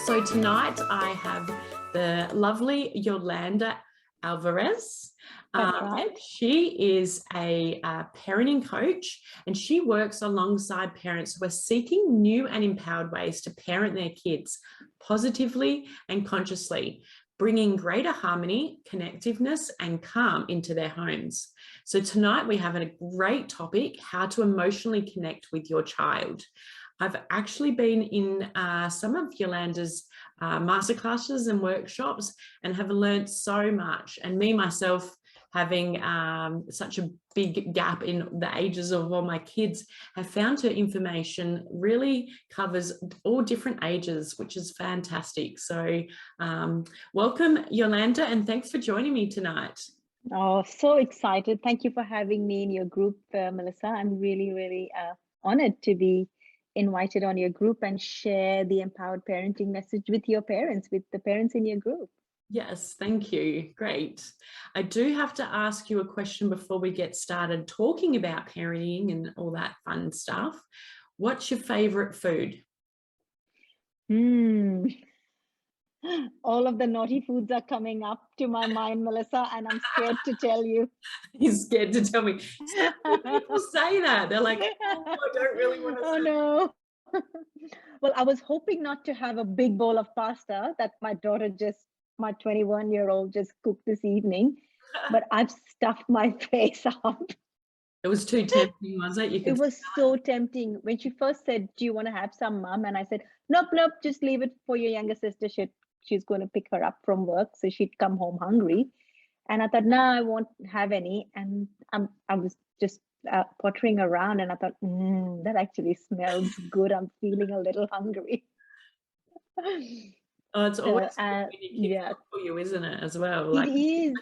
So tonight I have the lovely Yolanda Alvarez. That's right. She is a parenting coach, and she works alongside parents who are seeking new and empowered ways to parent their kids positively and consciously, bringing greater harmony, connectiveness, and calm into their homes. So tonight we have a great topic: how to emotionally connect with your child. I've actually been in some of Yolanda's masterclasses and workshops and have learned so much. And me, myself, having such a big gap in the ages of all my kids, have found her information really covers all different ages, which is fantastic. So welcome, Yolanda, and thanks for joining me tonight. Oh, so excited. Thank you for having me in your group, Melissa. I'm really honored to be invited on your group and share the empowered parenting message with your parents, with the parents in your group. Yes, thank you. Great. I do have to ask you a question before we get started talking about parenting and all that fun stuff. What's your favorite food? All of the naughty foods are coming up to my mind, Melissa, and I'm scared to tell you. You're scared to tell me. So many people say that. They're like, oh, I don't really want to say. Oh, no. Well, I was hoping not to have a big bowl of pasta that my 21-year-old just cooked this evening, but I've stuffed my face up. It was too tempting, was it? It was so tempting. When she first said, do you want to have some, Mom? And I said, nope, just leave it for your younger sister. She's going to pick her up from work, so she'd come home hungry. And I thought, no, I won't have any. And I was just pottering around, and I thought, that actually smells good. I'm feeling a little hungry. Oh, it's always yeah, for you, isn't it, as well? It is.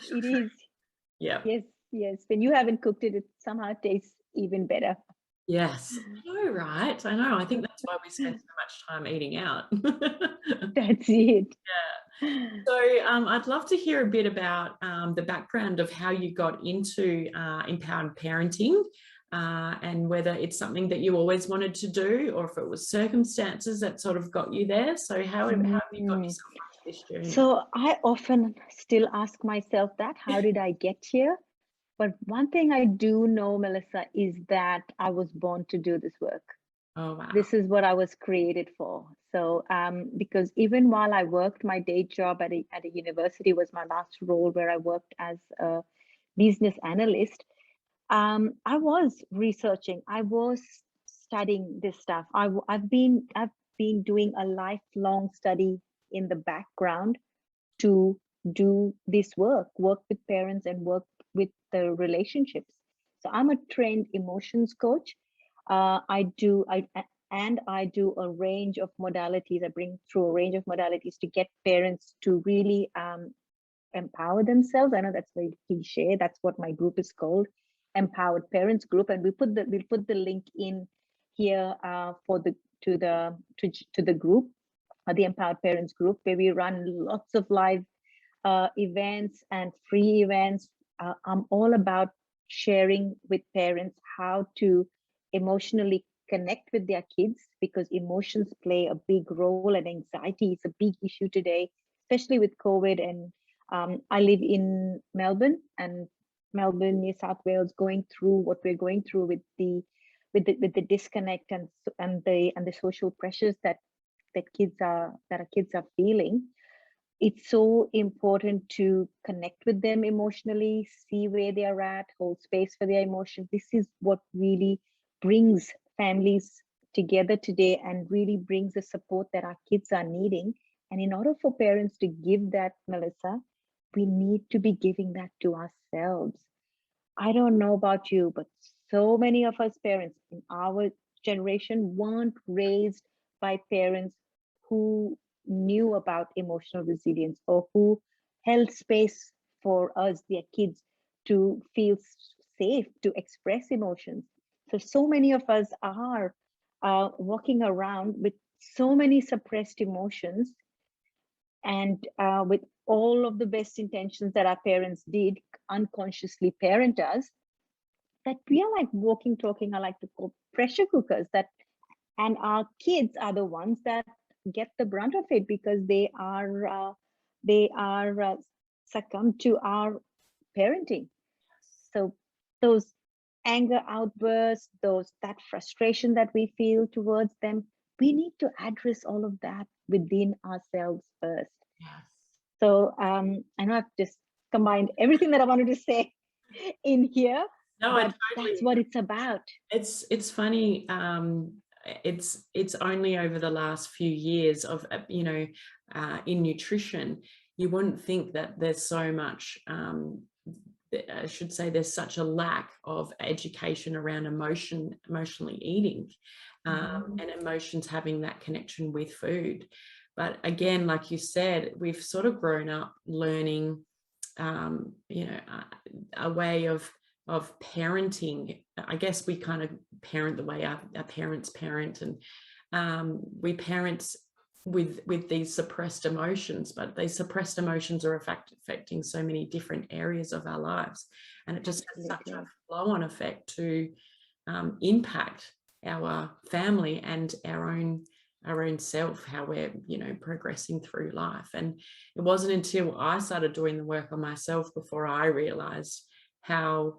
Yeah. Yes. When you haven't cooked it, it somehow tastes even better. Yes. Oh, right. I know. I think that's why we spend so much time eating out. That's it. Yeah. So I'd love to hear a bit about the background of how you got into empowered parenting and whether it's something that you always wanted to do or if it was circumstances that sort of got you there. So how have you got yourself into this journey? So I often still ask myself that, how did I get here? But one thing I do know, Melissa, is that I was born to do this work. Oh, wow. This is what I was created for. So because even while I worked, my day job at a university was my last role, where I worked as a business analyst. I was researching, I was studying this stuff. I've been doing a lifelong study in the background to do this work with parents and work with the relationships. So I'm a trained emotions coach. I do a range of modalities. I bring through a range of modalities to get parents to really empower themselves. I know that's very cliche. That's what my group is called, Empowered Parents Group, and we'll put the link in here to the group, the Empowered Parents Group, where we run lots of live events and free events. I'm all about sharing with parents how to emotionally connect with their kids, because emotions play a big role, and anxiety is a big issue today, especially with COVID. And I live in Melbourne, New South Wales, going through what we're going through with the disconnect and the social pressures that our kids are feeling. It's so important to connect with them emotionally, see where they are at, hold space for their emotions. This is what really brings families together today and really brings the support that our kids are needing. And in order for parents to give that, Melissa, we need to be giving that to ourselves. I don't know about you, but so many of us parents in our generation weren't raised by parents who knew about emotional resilience, or who held space for us, their kids, to feel safe to express emotions. So many of us are walking around with so many suppressed emotions, and with all of the best intentions that our parents did unconsciously parent us, that we are like walking, talking, I like to call pressure cookers, and our kids are the ones that get the brunt of it because they are succumbed to our parenting. So those anger outbursts, that frustration that we feel towards them, we need to address all of that within ourselves first. Yes. So I know I've just combined everything that I wanted to say in here, No, but that's what it's about. It's funny. It's only over the last few years of, in nutrition, you wouldn't think that there's so much, I should say there's such a lack of education around emotionally eating, and emotions having that connection with food. But again, like you said, we've sort of grown up learning, a way of parenting. I guess we kind of parent the way our parents parent, and we parent with these suppressed emotions, but these suppressed emotions are affecting so many different areas of our lives, and it just has such a flow-on effect to impact our family and our own self, how we're progressing through life. And it wasn't until I started doing the work on myself before I realized how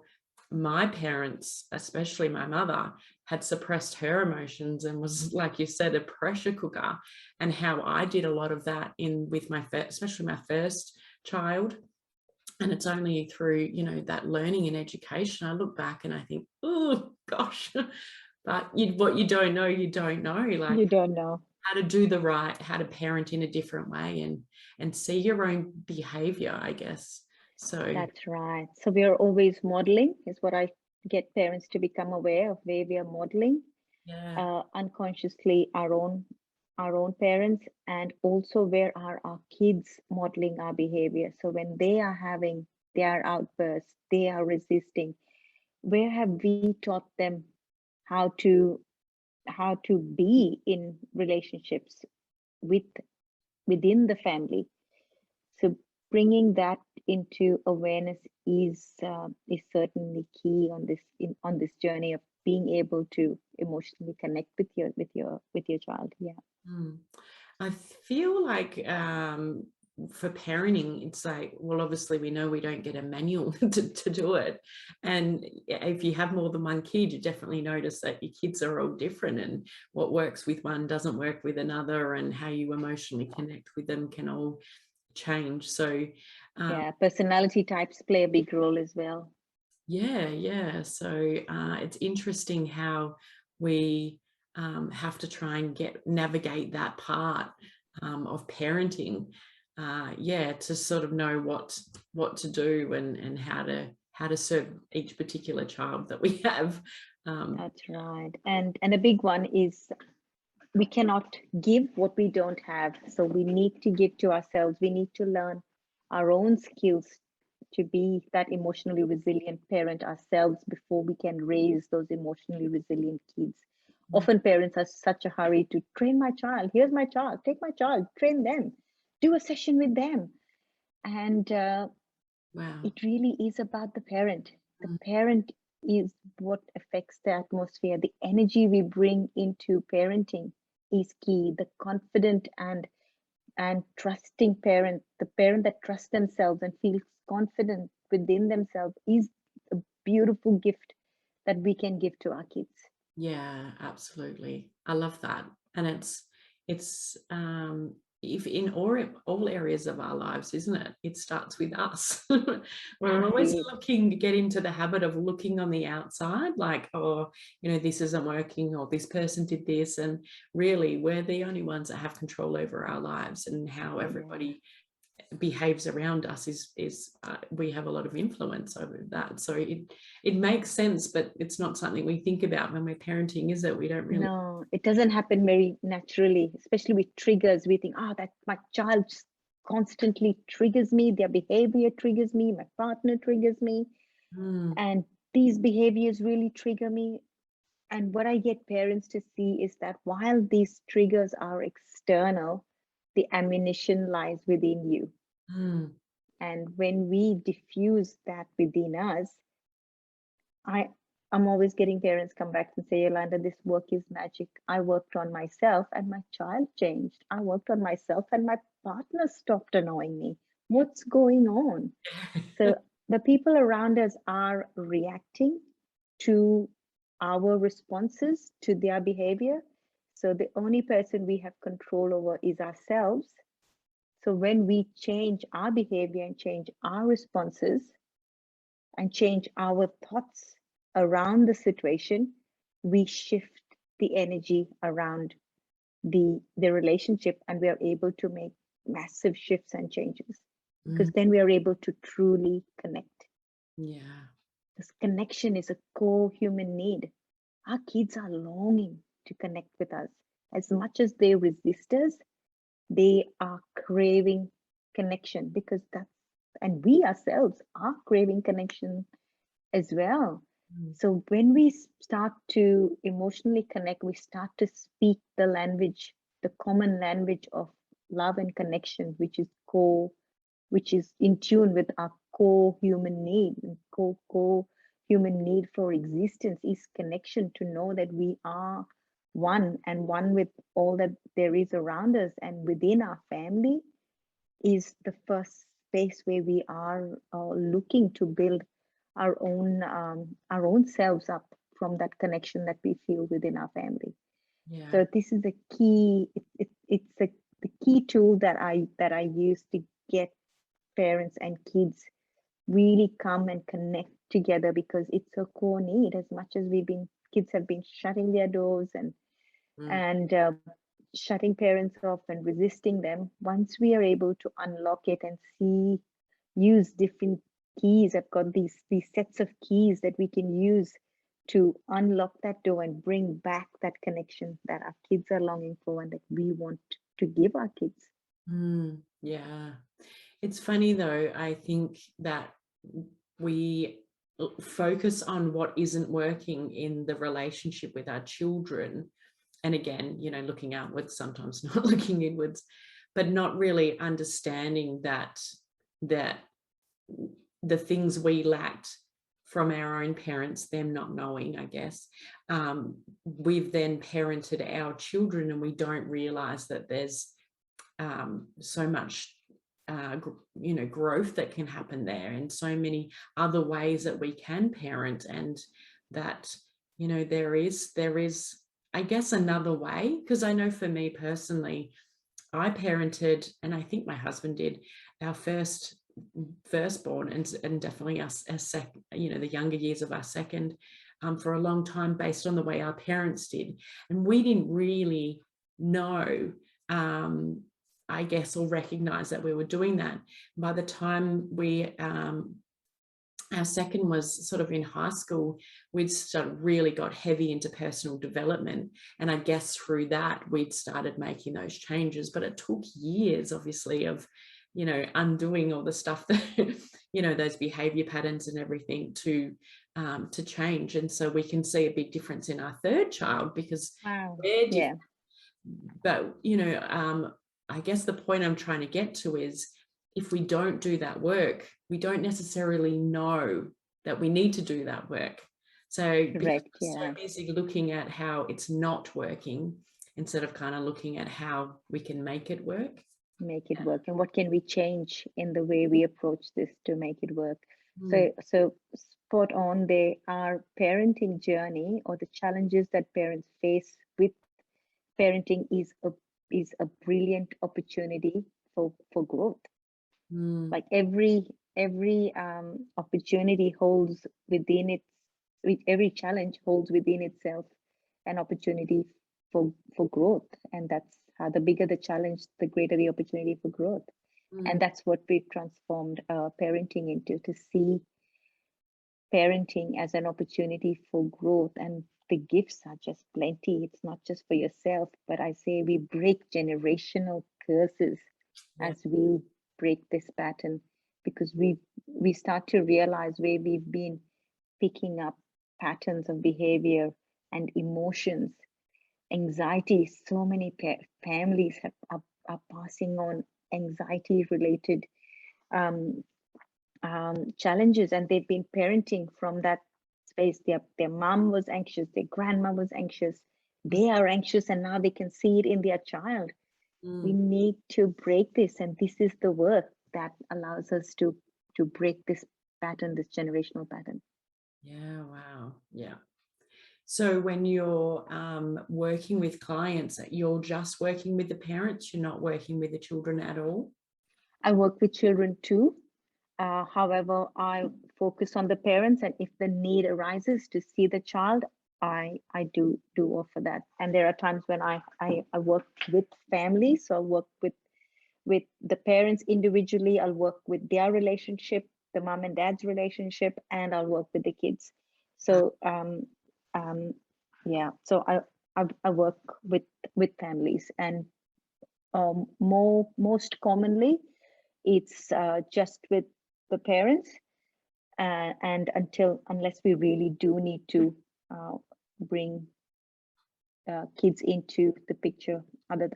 my parents, especially my mother, had suppressed her emotions and was, like you said, a pressure cooker, and how I did a lot of that with especially my first child. And it's only through that learning and education I look back and I think, oh gosh. But what you don't know, you don't know. Like, you don't know how to do how to parent in a different way, and see your own behavior, I guess. So that's right. So we are always modeling, is what I get parents to become aware of, where we are modeling, unconsciously our own parents, and also where are our kids modeling our behavior. So when they are having their outbursts, they are resisting, where have we taught them how to be in relationships within the family? So bringing that into awareness is certainly key on this journey of being able to emotionally connect with your child. I feel like for parenting, it's like, well, obviously we know we don't get a manual to do it, and if you have more than one kid, you definitely notice that your kids are all different, and what works with one doesn't work with another, and how you emotionally connect with them can all change. So personality types play a big role as well. So it's interesting how we have to try and navigate that part of parenting, to sort of know what to do, and how to serve each particular child that we have. That's right. And a big one is, we cannot give what we don't have. So we need to give to ourselves. We need to learn our own skills to be that emotionally resilient parent ourselves before we can raise those emotionally resilient kids. Often parents are such a hurry to train my child. Here's my child, take my child, train them, do a session with them. And it really is about the parent. The parent is what affects the atmosphere. The energy we bring into parenting is key. The confident and trusting parent, the parent that trusts themselves and feels confident within themselves, is a beautiful gift that we can give to our kids. Yeah, absolutely. I love that. And it's if in all areas of our lives, isn't it? It starts with us. We're always looking to get into the habit of looking on the outside, like, oh, this isn't working, or this person did this. And really, we're the only ones that have control over our lives, and how everybody behaves around us is we have a lot of influence over that. So it makes sense, but it's not something we think about when we're parenting, is it? We don't really. No, it doesn't happen very naturally, especially with triggers. We think, that my child constantly triggers me, their behavior triggers me, my partner triggers me, and these behaviors really trigger me. And what I get parents to see is that while these triggers are external, the ammunition lies within you. And when we diffuse that within us, I'm always getting parents come back and say, Yolanda, this work is magic. I worked on myself and my child changed. I worked on myself and my partner stopped annoying me. What's going on? So the people around us are reacting to our responses to their behavior. So the only person we have control over is ourselves. So when we change our behavior and change our responses and change our thoughts around the situation, we shift the energy around the relationship, and we are able to make massive shifts and changes, because then we are able to truly connect. Yeah. This connection is a core human need. Our kids are longing to connect with us. As much as they resist us, they are craving connection, because that's, and we ourselves are craving connection as well. So when we start to emotionally connect, we start to speak the language, the common language of love and connection, which is in tune with our core human need. And core human need for existence is connection, to know that we are one, and one with all that there is around us and within our family, is the first space where we are looking to build our own selves up from that connection that we feel within our family. Yeah. So this is a key. It's the key tool that I use to get parents and kids really come and connect together, because it's a core need. As much as kids have been shutting their doors and shutting parents off and resisting them, once we are able to unlock it and use different keys. I've got these sets of keys that we can use to unlock that door and bring back that connection that our kids are longing for and that we want to give our kids. Yeah. It's funny though, I think that we focus on what isn't working in the relationship with our children. And again, you know, looking outwards, sometimes not looking inwards, but not really understanding that the things we lacked from our own parents, them not knowing, I guess, we've then parented our children, and we don't realize that there's so much you know, growth that can happen there, and so many other ways that we can parent, and that, you know, there is I guess another way. Because I know for me personally, I parented, and I think my husband did, our firstborn, and definitely us as second, you know, the younger years of our second, for a long time, based on the way our parents did, and we didn't really know, I guess, or recognize that we were doing that. By the time we our second was sort of in high school, we'd really got heavy into personal development, and I guess through that we'd started making those changes. But it took years, obviously, of, you know, undoing all the stuff that you know, those behavior patterns and everything to change. And so we can see a big difference in our third child, because we're different. But, you know, I guess the point I'm trying to get to is, if we don't do that work, we don't necessarily know that we need to do that work. So because we're so busy looking at how it's not working, instead of kind of looking at how we can make it work. And what can we change in the way we approach this to make it work? So spot on, there, our parenting journey, or the challenges that parents face with parenting, is a brilliant opportunity for growth. Like every opportunity holds within its, every challenge holds within itself an opportunity for growth. And that's how, the bigger the challenge, the greater the opportunity for growth. And that's what we've transformed parenting into, to see parenting as an opportunity for growth. And the gifts are just plenty. It's not just for yourself, but I say we break generational curses as we break this pattern, because we start to realize where we've been picking up patterns of behavior and emotions, anxiety. So many families are passing on anxiety related challenges, and they've been parenting from that space. Their mom was anxious, their grandma was anxious, they are anxious, and now they can see it in their child. We need to break this, and this is the work that allows us to break this pattern, this generational pattern. Yeah, wow. Yeah. So when you're working with clients, you're just working with the parents, you're not working with the children at all? I work with children too. However, I focus on the parents, and if the need arises to see the child, I do offer that. And there are times when I work with families, so I work with the parents individually. I'll work with their relationship, the mom and dad's relationship, and I'll work with the kids. So yeah, so I work with families, and most commonly it's just with the parents, and unless we really do need to bring kids into the picture.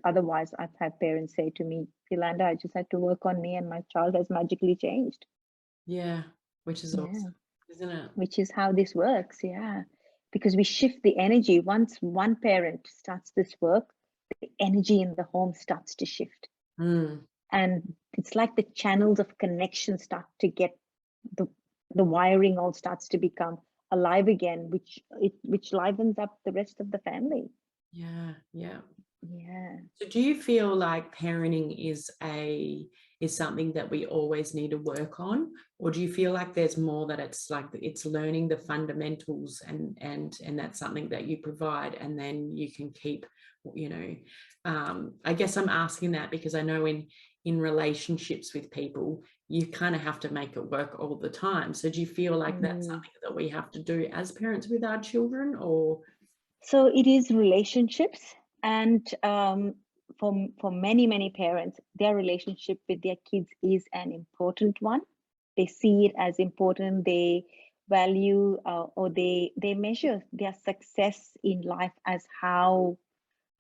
Otherwise, I've had parents say to me, Yolanda, I just had to work on me and my child has magically changed. Yeah, which is awesome, isn't it? Which is how this works, yeah. Because we shift the energy. Once one parent starts this work, the energy in the home starts to shift. And it's like the channels of connection start to get, the wiring all starts to become alive again, which livens up the rest of the family. Yeah. So do you feel like parenting is something that we always need to work on, or do you feel like there's more, that it's like it's learning the fundamentals and that's something that you provide, and then you can keep, I guess I'm asking that because I know in relationships with people, you kind of have to make it work all the time. So do you feel like that's something that we have to do as parents with our children, or? So it is relationships, and for many parents, their relationship with their kids is an important one. They see it as important. They value or they measure their success in life as how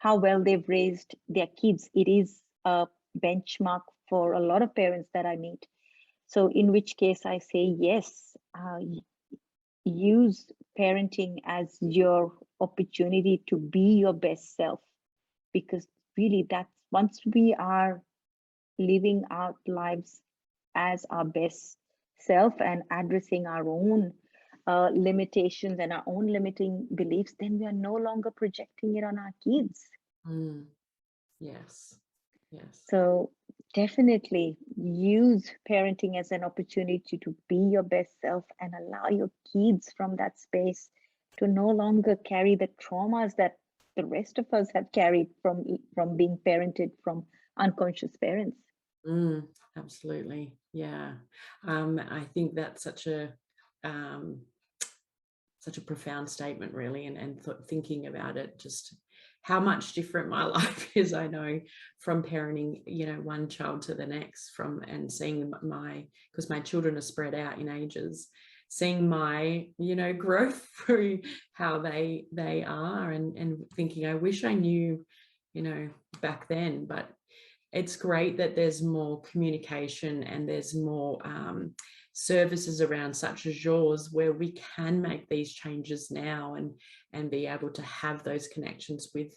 well they've raised their kids. It is a benchmark for a lot of parents that I meet. So in which case I say, yes, use parenting as your opportunity to be your best self, because really that's, once we are living our lives as our best self and addressing our own limitations and our own limiting beliefs, then we are no longer projecting it on our kids. Yes. So definitely use parenting as an opportunity to be your best self and allow your kids from that space to no longer carry the traumas that the rest of us have carried from being parented from unconscious parents. Absolutely. Yeah. I think that's such a profound statement, really, and thinking about it, just how much different my life is, I know, from parenting, one child to the next, and seeing because my children are spread out in ages, seeing my, growth through how they are, and thinking, I wish I knew, back then. But it's great that there's more communication and there's more services around, such as yours, where we can make these changes now and be able to have those connections with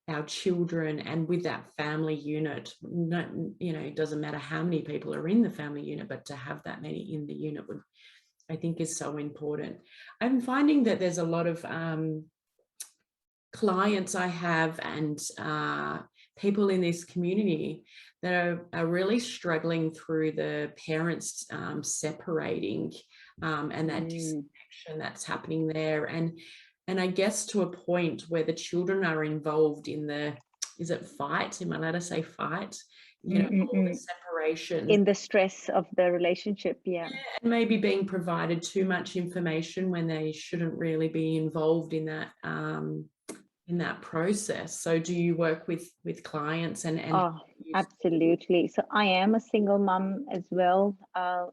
our children and with that family unit. It doesn't matter how many people are in the family unit, but to have that many in the unit I think is so important. I'm finding that there's a lot of clients I have and people in this community that are really struggling through the parents separating and that disconnection that's happening there, and I guess to a point where the children are involved in the, is it fight? Am I allowed to say fight? All the separation. In the stress of the relationship, yeah. And maybe being provided too much information when they shouldn't really be involved in that process. So do you work with clients and Oh, absolutely. So I am a single mom as well,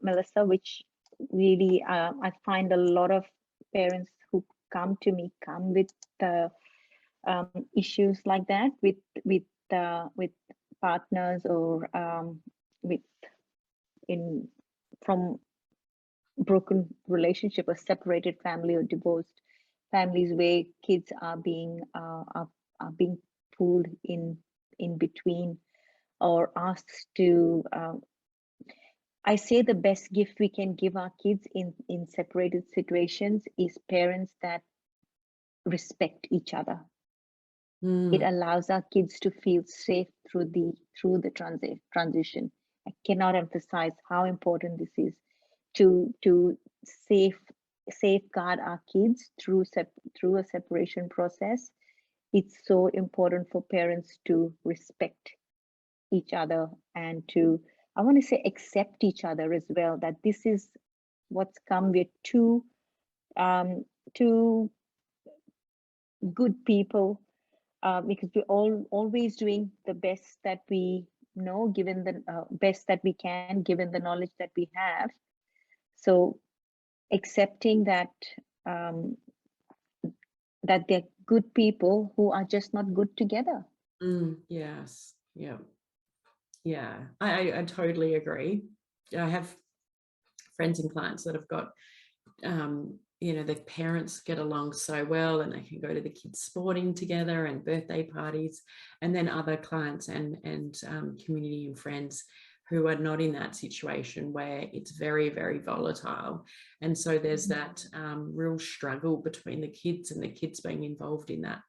Melissa, which really I find a lot of parents who come to me come with issues like that with partners or from broken relationship, a separated family or divorced families where kids are being pulled in between or asked to. I say the best gift we can give our kids in separated situations is parents that respect each other. It allows our kids to feel safe through the transition. I cannot emphasize how important this is to safeguard our kids through a separation process. It's so important for parents to respect each other and to, I want to say, accept each other as well, that this is what's come. We're two good people, because we're always doing the best that we know, given the best that we can, given the knowledge that we have. So accepting that that they're good people who are just not good together. Yes. Yeah. I totally agree. I have friends and clients that have got their parents get along so well and they can go to the kids' sporting together and birthday parties, and then other clients and community and friends who are not in that situation where it's very, very volatile. And so there's that real struggle between the kids and the kids being involved in that.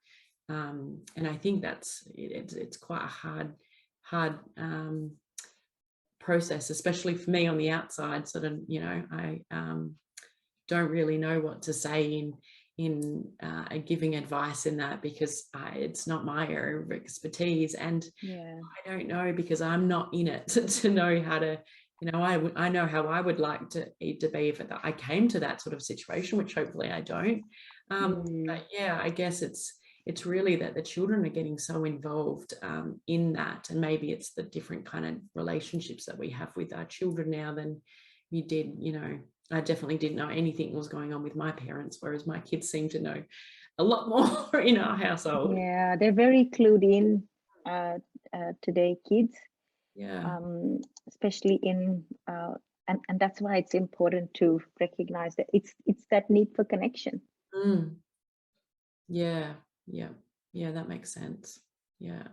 And I think it's quite a hard process, especially for me on the outside, sort of, I don't really know what to say in giving advice in that, because it's not my area of expertise, and I don't know, because I'm not in it to know how to, I know how I would like to be if I came to that sort of situation, which hopefully I don't. But yeah, I guess it's really that the children are getting so involved in that, and maybe it's the different kind of relationships that we have with our children now than you did. I definitely didn't know anything was going on with my parents, whereas my kids seem to know a lot more in our household. Yeah, they're very clued in today, kids. Yeah. Especially in and that's why it's important to recognize that it's that need for connection. Yeah, that makes sense. Yeah.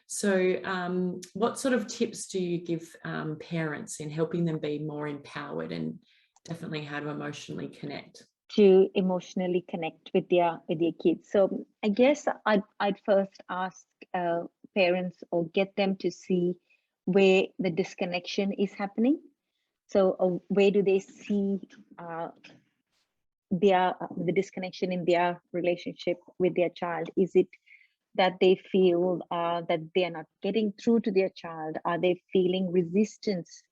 So what sort of tips do you give parents in helping them be more empowered, and definitely how to emotionally connect? To emotionally connect with their kids. So I guess I'd first ask parents, or get them to see where the disconnection is happening. So where do they see the disconnection in their relationship with their child? Is it that they feel that they are not getting through to their child? Are they feeling resistance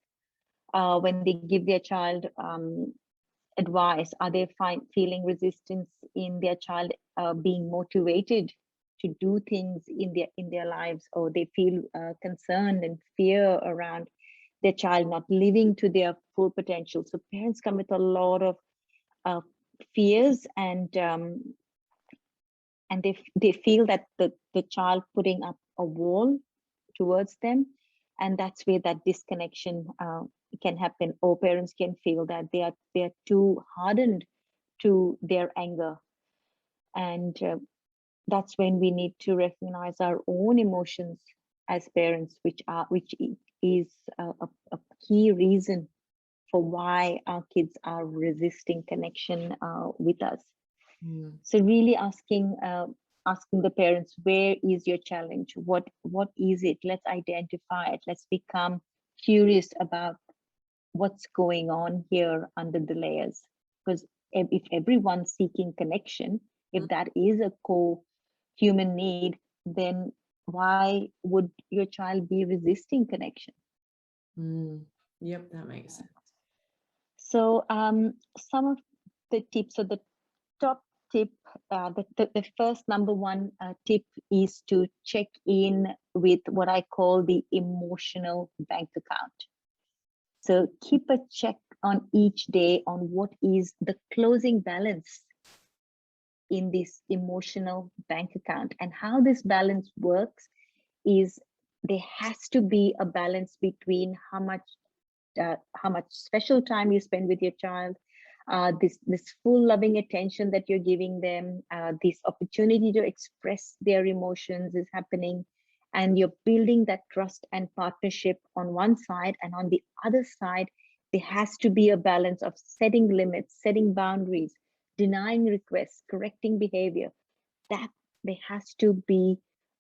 when they give their child advice? Are they feeling resistance in their child being motivated to do things in their lives, or they feel concerned and fear around their child not living to their full potential? So parents come with a lot of fears, and they feel that the child putting up a wall towards them, and that's where that disconnection can happen. Or parents can feel that they are too hardened to their anger, and that's when we need to recognize our own emotions as parents, which is a key reason for why our kids are resisting connection with us. So really asking the parents, where is your challenge? What is it? Let's identify it. Let's become curious about what's going on here under the layers. Because if everyone's seeking connection, if that is a core human need, then why would your child be resisting connection? Yep, that makes sense. So some of the tips, or the top tip, the first number one tip is to check in with what I call the emotional bank account. So keep a check on each day on what is the closing balance in this emotional bank account. And how this balance works is there has to be a balance between how much how much special time you spend with your child, this full loving attention that you're giving them, this opportunity to express their emotions is happening, and you're building that trust and partnership on one side, and on the other side there has to be a balance of setting limits, setting boundaries, denying requests, correcting behavior. That there has to be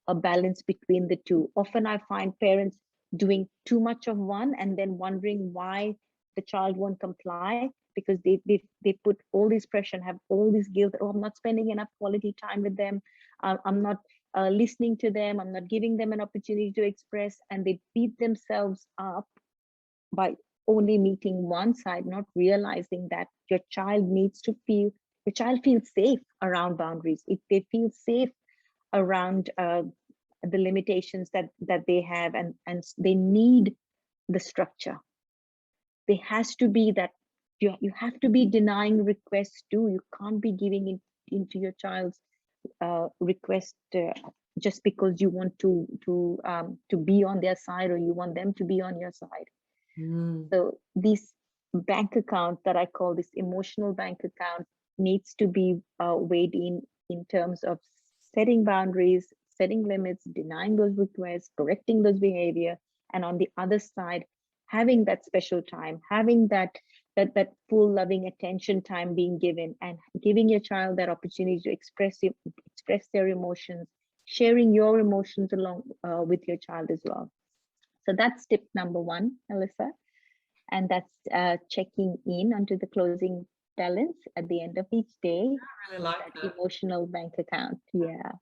a balance between the two. Often I find parents doing too much of one and then wondering why the child won't comply, because they put all this pressure and have all this guilt. Oh, I'm not spending enough quality time with them. I'm not listening to them. I'm not giving them an opportunity to express, and they beat themselves up by only meeting one side, not realizing that your child feels safe around boundaries. If they feel safe around the limitations that they have, and they need the structure. There has to be that you have to be denying requests too. You can't be giving into your child's request just because you want to be on their side, or you want them to be on your side. So this bank account that I call this emotional bank account needs to be weighed in terms of setting boundaries, setting limits, denying those requests, correcting those behavior, and on the other side, having that special time, having that full loving attention time being given, and giving your child that opportunity to express their emotions, sharing your emotions along with your child as well. So that's tip number 1, Melissa. And that's checking in onto the closing balance at the end of each day. I really like that. Emotional bank account. Yeah.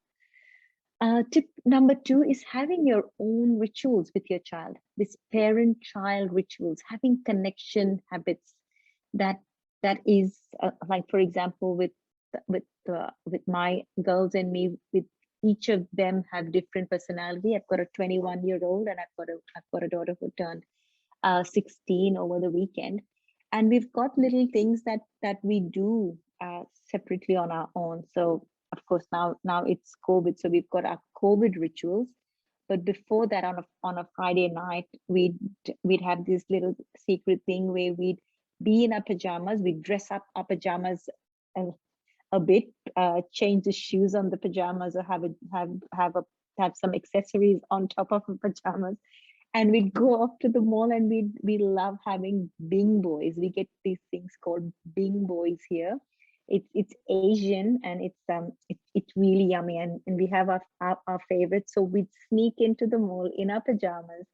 Tip number 2 is having your own rituals with your child. This parent-child rituals, having connection habits. That is like, for example, with my girls and me, with each of them have different personality. I've got a 21-year-old, and I've got a daughter who turned 16 over the weekend, and we've got little things that we do separately on our own. So of course now it's COVID, so we've got our COVID rituals, but before that, on a Friday night, we'd have this little secret thing where we'd be in our pajamas, we'd dress up our pajamas a bit, change the shoes on the pajamas, or have some accessories on top of the pajamas. And we'd go off to the mall, and we love having bing boys. We get these things called bing boys here. It's Asian, and it's really yummy. And we have our favorites. So we'd sneak into the mall in our pajamas,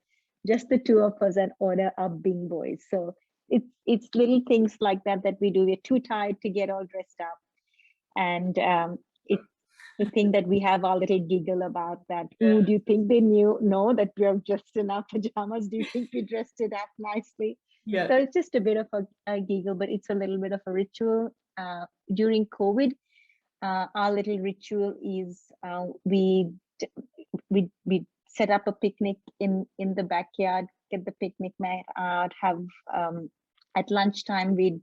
just the two of us, and order our bing boys. So it's little things like that we do. We're too tired to get all dressed up, and it's the thing that we have our little giggle about that. Yeah. Ooh, do you think they know that we are just in our pajamas? Do you think we dressed it up nicely? Yeah. So it's just a bit of a giggle, but it's a little bit of a ritual. During COVID, our little ritual is we set up a picnic in the backyard, get the picnic mat out, have at lunchtime we'd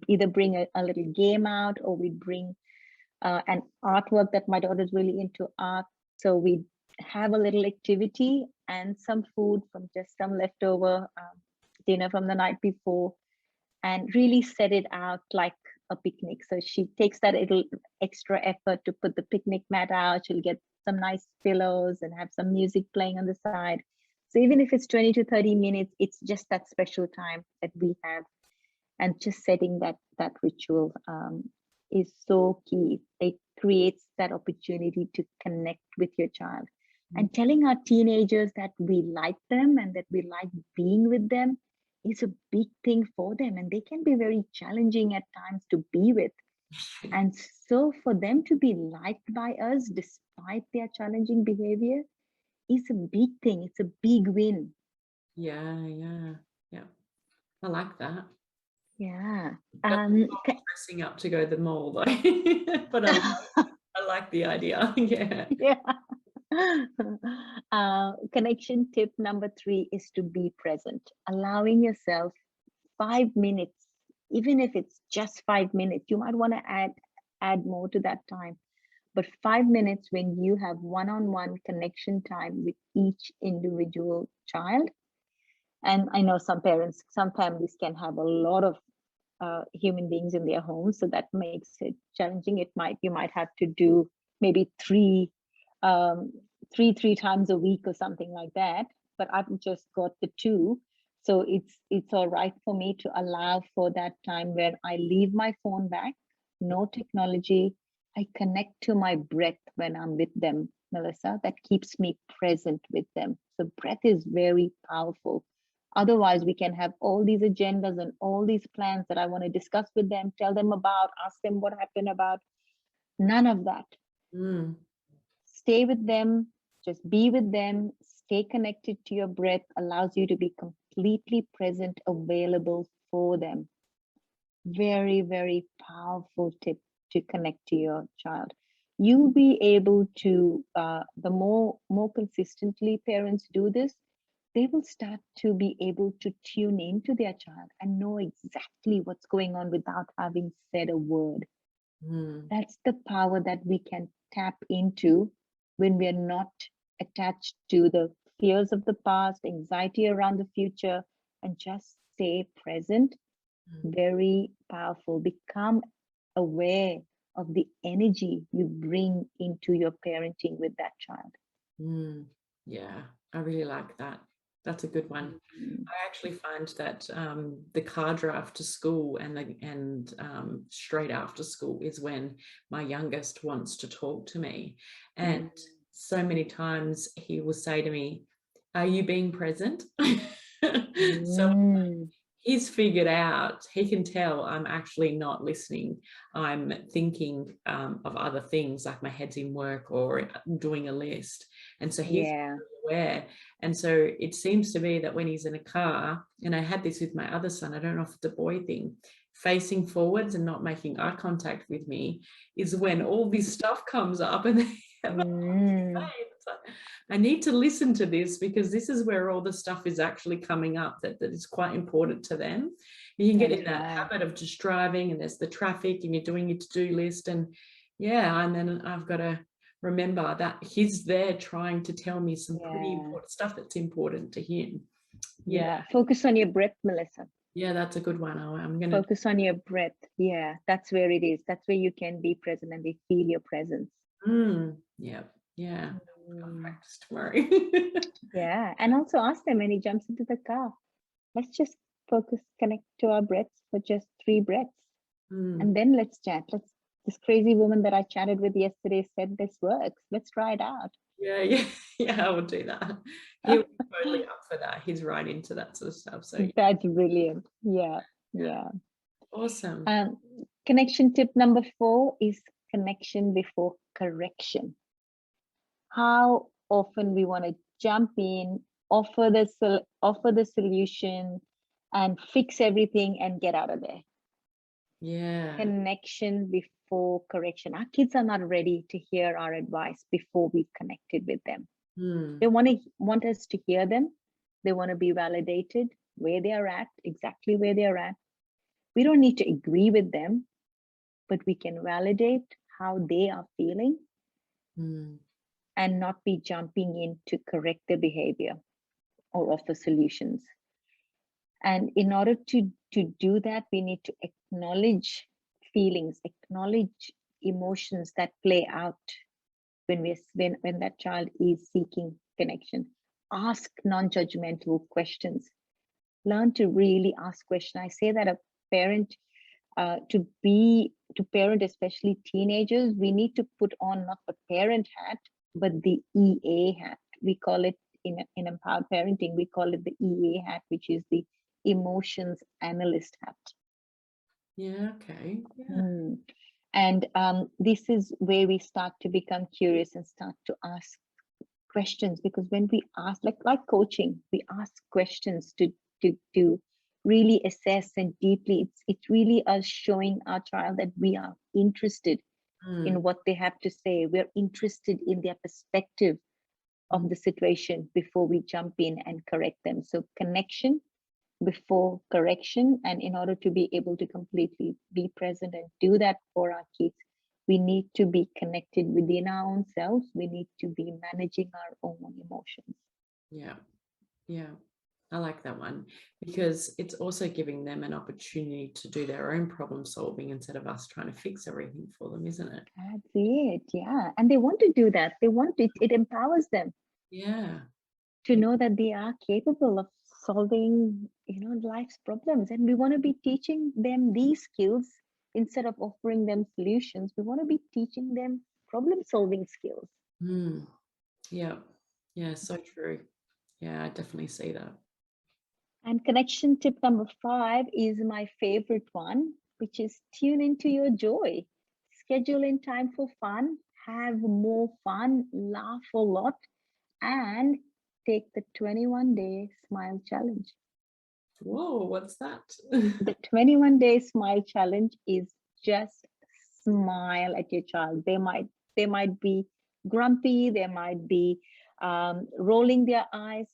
either bring a little game out, or we'd bring an artwork that my daughter's really into art. So we have a little activity and some food from just some leftover dinner from the night before, and really set it out like a picnic. So she takes that little extra effort to put the picnic mat out. She'll get some nice pillows and have some music playing on the side. So even if it's 20 to 30 minutes, it's just that special time that we have. And just setting that ritual is so key. It creates that opportunity to connect with your child. And telling our teenagers that we like them and that we like being with them is a big thing for them. And they can be very challenging at times to be with. And so for them to be liked by us despite their challenging behavior is a big thing. It's a big win. Yeah. I like that. Yeah. Dressing up to go to the mall though, but I like the idea. Yeah. Connection tip number 3 is to be present, allowing yourself 5 minutes, even if it's just 5 minutes. You might want to add more to that time, but 5 minutes when you have one-on-one connection time with each individual child, And I know some parents, some families can have a lot of human beings in their homes, so that makes it challenging. You might have to do maybe three times a week or something like that. But I've just got the two, so it's all right for me to allow for that time where I leave my phone back, no technology. I connect to my breath when I'm with them, Melissa. That keeps me present with them. So breath is very powerful. Otherwise, we can have all these agendas and all these plans that I want to discuss with them, tell them about, ask them what happened about. None of that. Stay with them, just be with them, stay connected to your breath, allows you to be completely present, available for them. Very, very powerful tip to connect to your child. You'll be able to, the more consistently parents do this, they will start to be able to tune into their child and know exactly what's going on without having said a word. That's the power that we can tap into when we are not attached to the fears of the past, anxiety around the future, and just stay present. Very powerful. Become aware of the energy you bring into your parenting with that child. Yeah, I really like that. That's a good one. I actually find that the car drive to school and straight after school is when my youngest wants to talk to me. And so many times he will say to me, "Are you being present?" So he's figured out, he can tell I'm actually not listening. I'm thinking of other things, like my head's in work or doing a list. And so he's aware. And so it seems to be that when he's in a car, and I had this with my other son, I don't know if it's a boy thing, facing forwards and not making eye contact with me is when all this stuff comes up, and I need to listen to this, because this is where all the stuff is actually coming up that is quite important to them. You can get in that habit of just driving, and there's the traffic, and you're doing your to-do list, and and then I've got to remember that he's there trying to tell me some pretty important stuff that's important to him. Focus on your breath, Melissa. Yeah, that's a good one. I'm gonna focus on your breath. That's where it is. That's where you can be present and they feel your presence. I'll practice tomorrow. And also ask them when he jumps into the car, let's just connect to our breaths for just 3 breaths. And then let's chat. This crazy woman that I chatted with yesterday said this works. Let's try it out. I will do that. He'll be totally up for that. He's right into that sort of stuff. So that's brilliant. Awesome. Connection tip number 4 is connection before correction. How often we want to jump in, offer the solution and fix everything and get out of there. Connection before correction. Our kids are not ready to hear our advice before we've connected with them. They want us to hear them. They want to be validated where they are at, exactly where they are at. We don't need to agree with them, but we can validate how they are feeling and not be jumping in to correct their behavior or offer solutions. And in order to do that, we need to acknowledge feelings, acknowledge emotions that play out when that child is seeking connection. Ask non-judgmental questions. Learn to really ask questions. I say that a parent, to parent, especially teenagers, we need to put on not the parent hat, but the EA hat. We call it in empowered parenting, we call it the EA hat, which is the emotions analyst hat. And this is where we start to become curious and start to ask questions, because when we ask, like coaching, we ask questions to really assess and deeply, it's really us showing our child that we are interested in what they have to say. We're interested in their perspective of the situation before we jump in and correct them. So connection before correction. And in order to be able to completely be present and do that for our kids, we need to be connected within our own selves. We need to be managing our own emotions. I like that one, because it's also giving them an opportunity to do their own problem solving instead of us trying to fix everything for them, isn't it? That's it. Yeah. And they want to do that. They want it. It empowers them Yeah. to know that they are capable of solving, life's problems. And we want to be teaching them these skills instead of offering them solutions. We want to be teaching them problem solving skills. Mm. Yeah. Yeah. So true. Yeah, I definitely see that. And connection tip number 5 is my favorite one, which is tune into your joy. Schedule in time for fun, have more fun, laugh a lot, and take the 21-day smile challenge. Whoa, what's that? The 21-day smile challenge is just smile at your child. They might be grumpy, they might be rolling their eyes.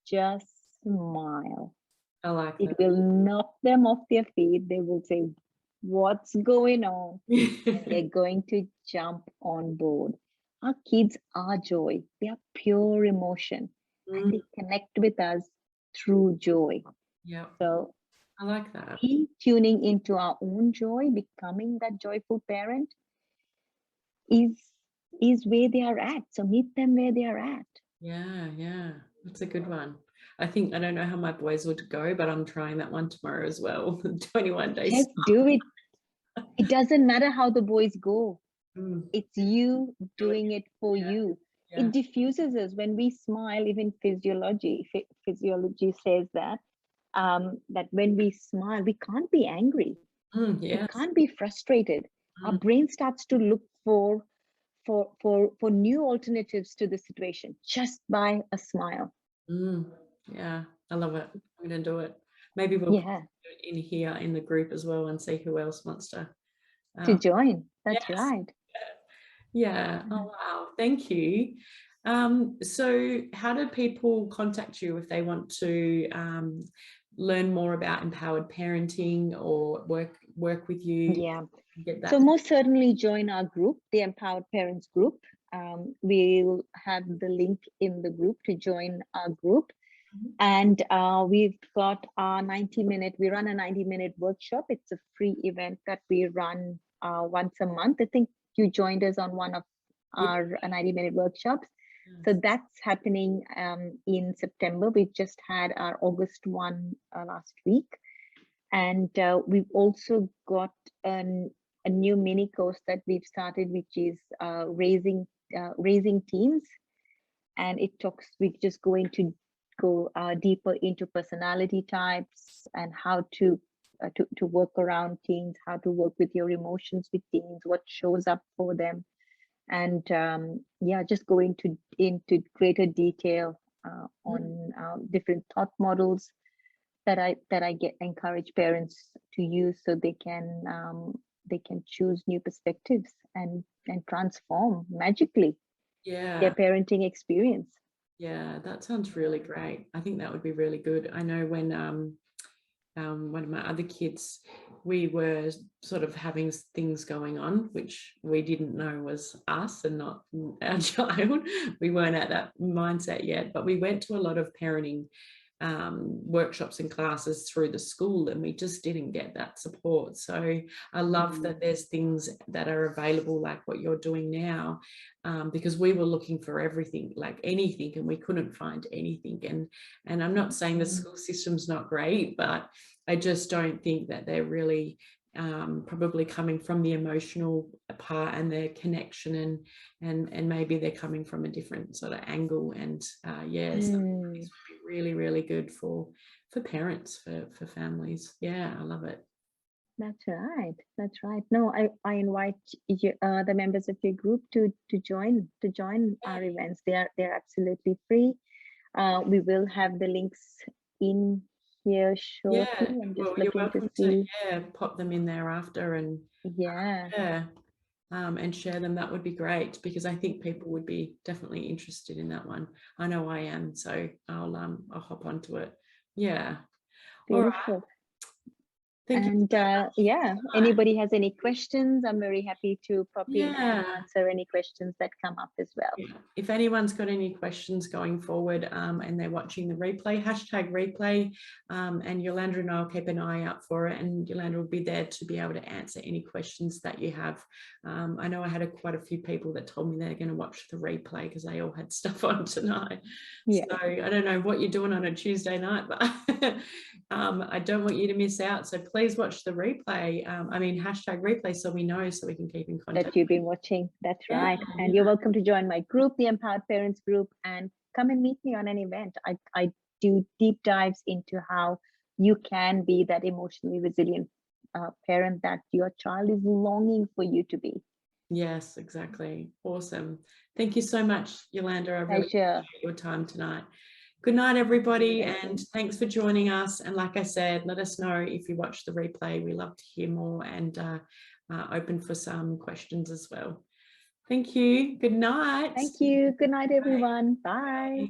Just smile. I like It that. will knock them off their feet. They will say, what's going on? And they're going to jump on board. Our kids are joy. They are pure emotion. And they connect with us through joy. Yeah, So I like that. we tuning into our own joy, becoming that joyful parent is where they are at. So meet them where they are at. Yeah, yeah, that's a good one. I think, I don't know how my boys would go, but I'm trying that one tomorrow as well. 21 days. Just do it. It doesn't matter how the boys go. Mm. It's you doing it for you. Yeah. It diffuses us when we smile. Even physiology says that that when we smile, we can't be angry. We Yes. can't be frustrated. Our brain starts to look for new alternatives to the situation just by a smile. Yeah, I love it. I'm going to do it. Maybe we'll put Yeah, it in here in the group as well and see who else wants to. to join. That's Yes. right. Yeah. Oh, wow. Thank you. So how do people contact you if they want to learn more about empowered parenting or work with you? Yeah. Get that. So most certainly join our group, the Empowered Parents group. We'll have the link in the group to join our group. And we've got our 90-minute, we run a 90-minute workshop. It's a free event that we run once a month. I think you joined us on one of our 90-minute workshops. So that's happening in September. We've just had our August one last week. And we've also got a new mini course that we've started, which is raising teens. And we just go deeper into personality types and how to work around teens, how to work with your emotions with teens, what shows up for them. And just go into greater detail on different thought models that I encourage parents to use so they can choose new perspectives and transform magically their parenting experience. Yeah, that sounds really great. I think that would be really good. I know when one of my other kids, we were sort of having things going on which we didn't know was us and not our child. We weren't at that mindset yet, but we went to a lot of parenting workshops and classes through the school, and we just didn't get that support. So I love that there's things that are available like what you're doing now, because we were looking for everything, like anything, and we couldn't find anything. And I'm not saying the school system's not great, but I just don't think that they're really probably coming from the emotional part and their connection, and maybe they're coming from a different sort of angle. And yes, this would be really, really good for parents, for families. Yeah, I love it. That's right. No, I invite you, the members of your group to join our events. They're absolutely free. We will have the links in here shortly. Yeah, I'm just well, you're looking welcome to see. pop them in there after, and and share them. That would be great, because I think people would be definitely interested in that one. I know I am, so I'll hop onto it. Yeah. Beautiful. All right. Yeah, anybody has any questions, I'm very happy to pop in and Yeah. answer any questions that come up as well. Yeah. If anyone's got any questions going forward and they're watching the replay, #replay, and Yolanda and I will keep an eye out for it, and Yolanda will be there to be able to answer any questions that you have. I know I had quite a few people that told me they're going to watch the replay because they all had stuff on tonight. Yeah. So I don't know what you're doing on a Tuesday night, but I don't want you to miss out. So please watch the replay. I mean, #replay, so we know, so we can keep in contact. That you've been watching. That's right. Yeah, and you're welcome to join my group, the Empowered Parents Group, and come and meet me on an event. I do deep dives into how you can be that emotionally resilient parent that your child is longing for you to be. Yes, exactly. Awesome. Thank you so much, Yolanda. I really appreciate your time tonight. Good night, everybody, and thanks for joining us. And like I said, let us know if you watch the replay. We love to hear more, and open for some questions as well. Thank you. Good night. Thank you. Good night, everyone. Bye. Bye.